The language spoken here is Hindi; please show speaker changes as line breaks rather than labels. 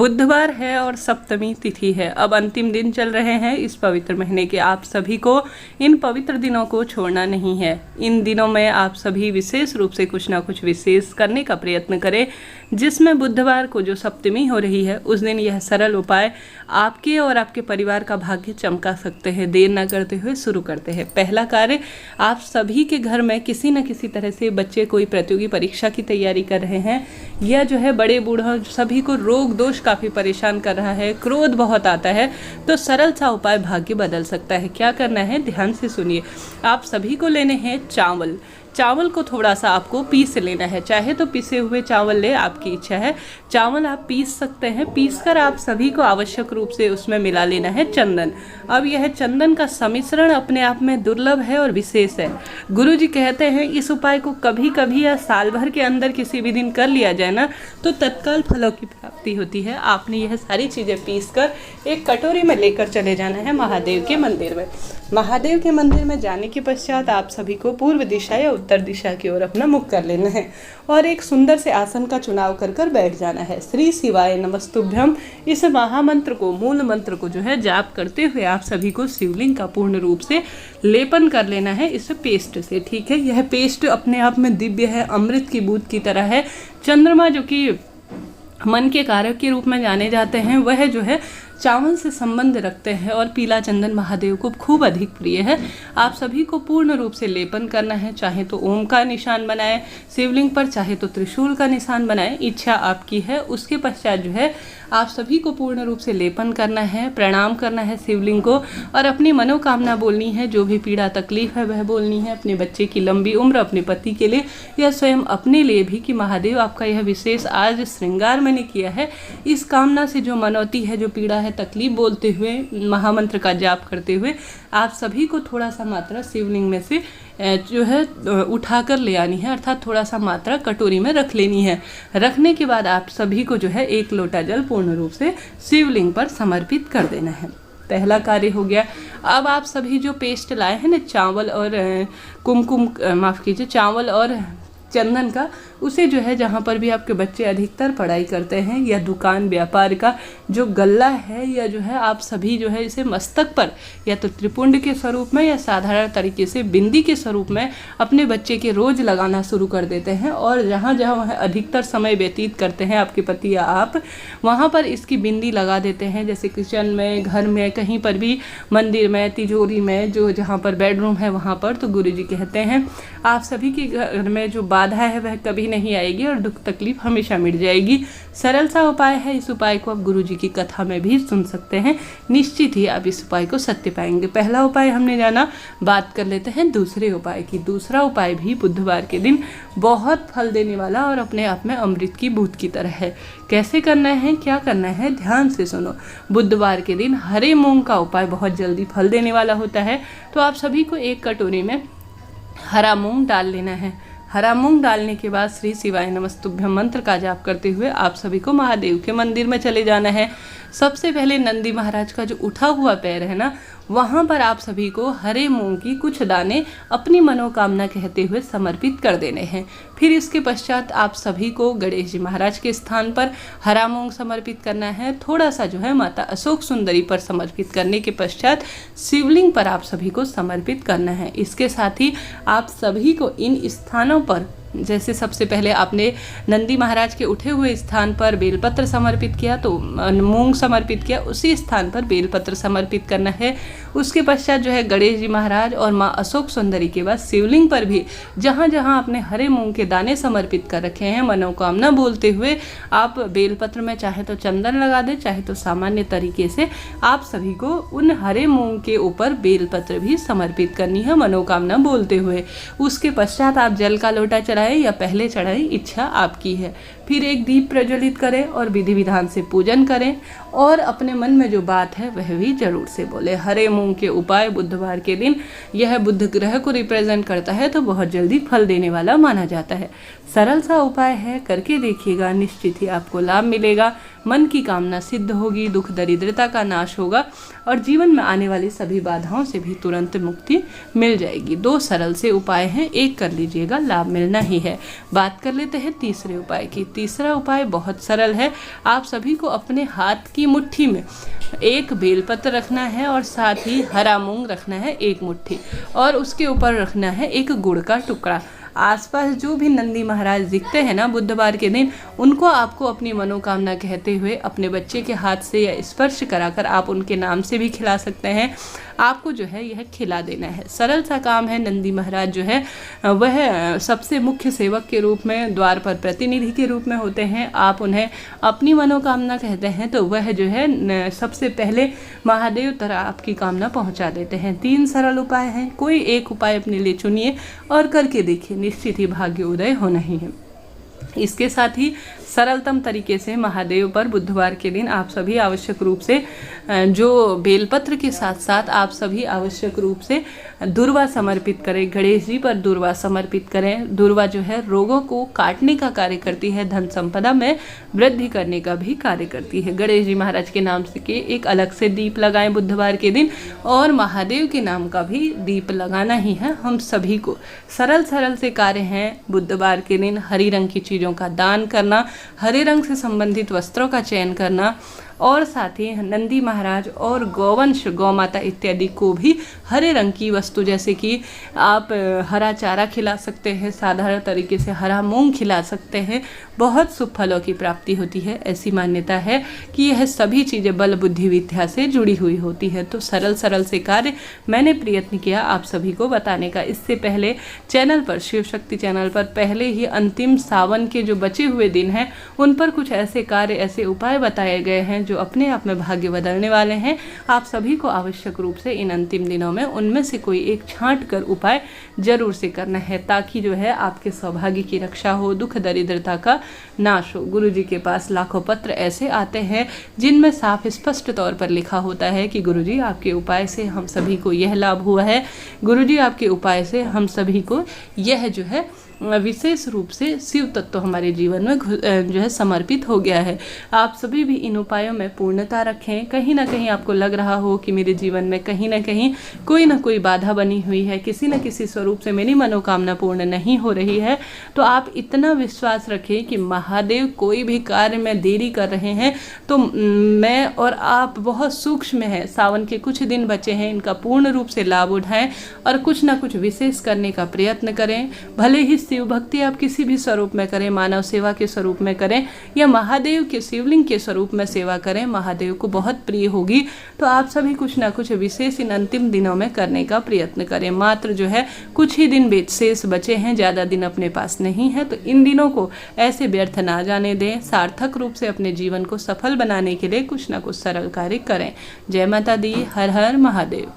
बुधवार है और सप्तमी तिथि है। अब अंतिम दिन चल रहे हैं इस पवित्र महीने के। आप सभी को इन पवित्र दिनों को छोड़ना नहीं है। इन दिनों में आप सभी विशेष रूप से कुछ ना कुछ विशेष करने का प्रयत्न करें, जिसमें बुधवार को जो सप्तमी हो रही है उस दिन यह सरल उपाय आपके और आपके परिवार का भाग्य चमका सकते हैं। देर न करते हुए शुरू करते हैं। पहला कार्य, आप सभी के घर में किसी न किसी तरह से बच्चे कोई प्रतियोगी परीक्षा की तैयारी कर रहे हैं, या जो है बड़े बूढ़ों सभी को रोग दोष काफ़ी परेशान कर रहा है, क्रोध बहुत आता है, तो सरल सा उपाय भाग्य बदल सकता है। क्या करना है, ध्यान से सुनिए। आप सभी को लेने हैं चावल। चावल को थोड़ा सा आपको पीस लेना है, चाहे तो पिसे हुए चावल ले, आपकी इच्छा है। चावल आप पीस सकते हैं। पीसकर आप सभी को आवश्यक रूप से उसमें मिला लेना है चंदन। अब यह चंदन का सम्मिश्रण अपने आप में दुर्लभ है और विशेष है। गुरु जी कहते हैं इस उपाय को कभी कभी या साल भर के अंदर किसी भी दिन कर लिया जाए ना, तो तत्काल फलों की प्राप्ति होती है। आपने यह सारी चीज़ें पीसकर एक कटोरी में लेकर चले जाना है महादेव के मंदिर में। महादेव के मंदिर में जाने के पश्चात आप सभी को पूर्व दिशा या उत्तर दिशा की ओर अपना मुख कर लेना है और एक सुंदर से आसन का चुनाव कर बैठ जाना है। श्री शिवाय नमस्तुभ्यम, इस महामंत्र को, मूल मंत्र को जो है जाप करते हुए आप सभी को शिवलिंग का पूर्ण रूप से लेपन कर लेना है इस पेस्ट से। ठीक है, यह पेस्ट अपने आप में दिव्य है, अमृत की बूंद की तरह है। चंद्रमा जो कि मन के कारक के रूप में जाने जाते हैं, वह जो है चावल से संबंध रखते हैं और पीला चंदन महादेव को खूब अधिक प्रिय है। आप सभी को पूर्ण रूप से लेपन करना है। चाहे तो ओम का निशान बनाए शिवलिंग पर, चाहे तो त्रिशूल का निशान बनाए, इच्छा आपकी है। उसके पश्चात जो है आप सभी को पूर्ण रूप से लेपन करना है, प्रणाम करना है शिवलिंग को और अपनी मनोकामना बोलनी है। जो भी पीड़ा तकलीफ है वह बोलनी है। अपने बच्चे की लंबी उम्र, अपने पति के लिए या स्वयं अपने लिए भी, कि महादेव आपका यह विशेष आज श्रृंगार मैंने किया है, इस कामना से जो मनौती है, जो पीड़ा है, तकलीफ बोलते हुए, महामंत्र का जाप करते हुए आप सभी को थोड़ा सा मात्रा शिवलिंग में से जो है उठाकर ले आनी है, अर्थात थोड़ा सा मात्रा कटोरी में रख लेनी है। रखने के बाद आप सभी को जो है 1 लोटा जल पूर्ण रूप से शिवलिंग पर समर्पित कर देना है। पहला कार्य हो गया। अब आप सभी जो पेस्ट लाए हैं ना, चावल और चावल और चंदन का, उसे जो है जहाँ पर भी आपके बच्चे अधिकतर पढ़ाई करते हैं या दुकान व्यापार का जो गल्ला है, या जो है आप सभी जो है इसे मस्तक पर या तो त्रिपुंड के स्वरूप में या साधारण तरीके से बिंदी के स्वरूप में अपने बच्चे के रोज लगाना शुरू कर देते हैं। और जहाँ जहाँ वह अधिकतर समय व्यतीत करते हैं, आपके पति या आप, वहाँ पर इसकी बिंदी लगा देते हैं। जैसे किचन में, घर में, कहीं पर भी, मंदिर में, तिजोरी में, जो जहाँ पर बेडरूम है वहाँ पर। तो गुरु जी कहते हैं आप सभी के घर में जो बाधा है वह कभी नहीं आएगी और दुख तकलीफ हमेशा मिट जाएगी। सरल सा उपाय है। इस उपाय को आप गुरु जी की कथा में भी सुन सकते हैं। निश्चित ही आप इस उपाय को सत्य पाएंगे। पहला उपाय हमने जाना। बात कर लेते हैं दूसरे उपाय की। दूसरा उपाय भी बुधवार के दिन बहुत फल देने वाला और अपने आप में अमृत की बूंद की तरह है। कैसे करना है, क्या करना है, ध्यान से सुनो। बुधवार के दिन हरे मूंग का उपाय बहुत जल्दी फल देने वाला होता है। तो आप सभी को 1 कटोरी में हरा मूंग डाल लेना है। हरा मूंग डालने के बाद श्री शिवाय नमस्तुभ्यम मंत्र का जाप करते हुए आप सभी को महादेव के मंदिर में चले जाना है। सबसे पहले नंदी महाराज का जो उठा हुआ पैर है ना, वहाँ पर आप सभी को हरे मूंग की कुछ दाने अपनी मनोकामना कहते हुए समर्पित कर देने हैं। फिर इसके पश्चात आप सभी को गणेश जी महाराज के स्थान पर हरा मूंग समर्पित करना है। थोड़ा सा जो है माता अशोक सुंदरी पर समर्पित करने के पश्चात शिवलिंग पर आप सभी को समर्पित करना है। इसके साथ ही आप सभी को इन स्थानों पर, जैसे सबसे पहले आपने नंदी महाराज के उठे हुए स्थान पर बेलपत्र समर्पित किया, तो मूंग समर्पित किया, उसी स्थान पर बेलपत्र समर्पित करना है। उसके पश्चात जो है गणेश जी महाराज और माँ अशोक सुंदरी के बाद शिवलिंग पर भी जहाँ जहाँ आपने हरे मूंग के दाने समर्पित कर रखे हैं, मनोकामना बोलते हुए आप बेलपत्र में चाहे तो चंदन लगा दें, चाहे तो सामान्य तरीके से आप सभी को उन हरे मूंग के ऊपर बेलपत्र भी समर्पित करनी है मनोकामना बोलते हुए। उसके पश्चात आप जल का लोटा चढ़ाएं या पहले चढ़ाएं, इच्छा आपकी है। फिर एक दीप प्रज्वलित करें और विधि विधान से पूजन करें और अपने मन में जो बात है वह भी जरूर से बोले। हरे मूंग के उपाय बुधवार के दिन, यह बुध ग्रह को रिप्रेजेंट करता है तो बहुत जल्दी फल देने वाला माना जाता है। सरल सा उपाय है, करके देखिएगा, निश्चित ही आपको लाभ मिलेगा। मन की कामना सिद्ध होगी, दुख दरिद्रता का नाश होगा और जीवन में आने वाली सभी बाधाओं से भी तुरंत मुक्ति मिल जाएगी। 2 सरल से उपाय हैं, एक कर लीजिएगा, लाभ मिलना ही है। बात कर लेते हैं तीसरे उपाय की। तीसरा उपाय बहुत सरल है। आप सभी को अपने हाथ की मुट्ठी में एक बेलपत्र रखना है और साथ ही हरा मूंग रखना है 1 मुट्ठी, और उसके ऊपर रखना है एक गुड़ का टुकड़ा। आसपास जो भी नंदी महाराज दिखते हैं ना बुधवार के दिन, उनको आपको अपनी मनोकामना कहते हुए अपने बच्चे के हाथ से या स्पर्श कराकर आप उनके नाम से भी खिला सकते हैं। आपको जो है यह खिला देना है। सरल सा काम है। नंदी महाराज जो है वह सबसे मुख्य सेवक के रूप में, द्वार पर प्रतिनिधि के रूप में होते हैं। आप उन्हें अपनी मनोकामना कहते हैं तो वह जो है सबसे पहले महादेव तक आपकी कामना पहुंचा देते हैं। 3 सरल उपाय हैं, कोई एक उपाय अपने लिए चुनिए और करके देखिए, निश्चित ही भाग्य उदय होना ही है। इसके साथ ही सरलतम तरीके से महादेव पर बुधवार के दिन आप सभी आवश्यक रूप से जो बेलपत्र के साथ साथ आप सभी आवश्यक रूप से दुर्वा समर्पित करें। गणेश जी पर दुर्वा समर्पित करें। दुर्वा जो है रोगों को काटने का कार्य करती है, धन संपदा में वृद्धि करने का भी कार्य करती है। गणेश जी महाराज के नाम से के एक अलग से दीप लगाएं बुधवार के दिन, और महादेव के नाम का भी दीप लगाना ही है हम सभी को। सरल सरल से कार्य हैं। बुधवार के दिन हरी रंग की चीज़ों का दान करना, हरे रंग से संबंधित वस्त्रों का चयन करना, और साथ ही नंदी महाराज और गौवंश गौ माता इत्यादि को भी हरे रंग की वस्तु, जैसे कि आप हरा चारा खिला सकते हैं, साधारण तरीके से हरा मूंग खिला सकते हैं। बहुत शुभ फलों की प्राप्ति होती है। ऐसी मान्यता है कि यह सभी चीज़ें बल बुद्धि विद्या से जुड़ी हुई होती है। तो सरल सरल से कार्य मैंने प्रयत्न किया आप सभी को बताने का। इससे पहले चैनल पर, शिव शक्ति चैनल पर पहले ही अंतिम सावन के जो बचे हुए दिन हैं उन पर कुछ ऐसे कार्य, ऐसे उपाय बताए गए हैं जो अपने आप में भाग्य बदलने वाले हैं। आप सभी को आवश्यक रूप से इन अंतिम दिनों में उनमें से कोई एक छांट कर उपाय जरूर से करना है, ताकि जो है आपके सौभाग्य की रक्षा हो, दुख दरिद्रता का नाश हो। गुरु जी के पास लाखों पत्र ऐसे आते हैं जिनमें साफ स्पष्ट तौर पर लिखा होता है कि गुरु जी आपके उपाय से हम सभी को यह लाभ हुआ है, गुरु जी आपके उपाय से हम सभी को यह जो है विशेष रूप से शिव तत्व हमारे जीवन में जो है समर्पित हो गया है। आप सभी भी इन उपायों में पूर्णता रखें। कहीं ना कहीं आपको लग रहा हो कि मेरे जीवन में कहीं ना कहीं कोई ना कोई बाधा बनी हुई है, किसी न किसी स्वरूप से मेरी मनोकामना पूर्ण नहीं हो रही है, तो आप इतना विश्वास रखें कि महादेव कोई भी कार्य में देरी कर रहे हैं तो मैं और आप बहुत सूक्ष्म है। सावन के कुछ दिन बचे हैं, इनका पूर्ण रूप से लाभ उठाएं और कुछ ना कुछ विशेष करने का प्रयत्न करें। भले ही शिव भक्ति आप किसी भी स्वरूप में करें, मानव सेवा के स्वरूप में करें या महादेव के शिवलिंग के स्वरूप में सेवा करें, महादेव को बहुत प्रिय होगी। तो आप सभी कुछ ना कुछ विशेष इन अंतिम दिनों में करने का प्रयत्न करें। मात्र जो है कुछ ही दिन शेष बचे हैं, ज़्यादा दिन अपने पास नहीं है, तो इन दिनों को ऐसे व्यर्थ ना जाने दें। सार्थक रूप से अपने जीवन को सफल बनाने के लिए कुछ ना कुछ सरल कार्य करें। जय माता दी। हर हर महादेव।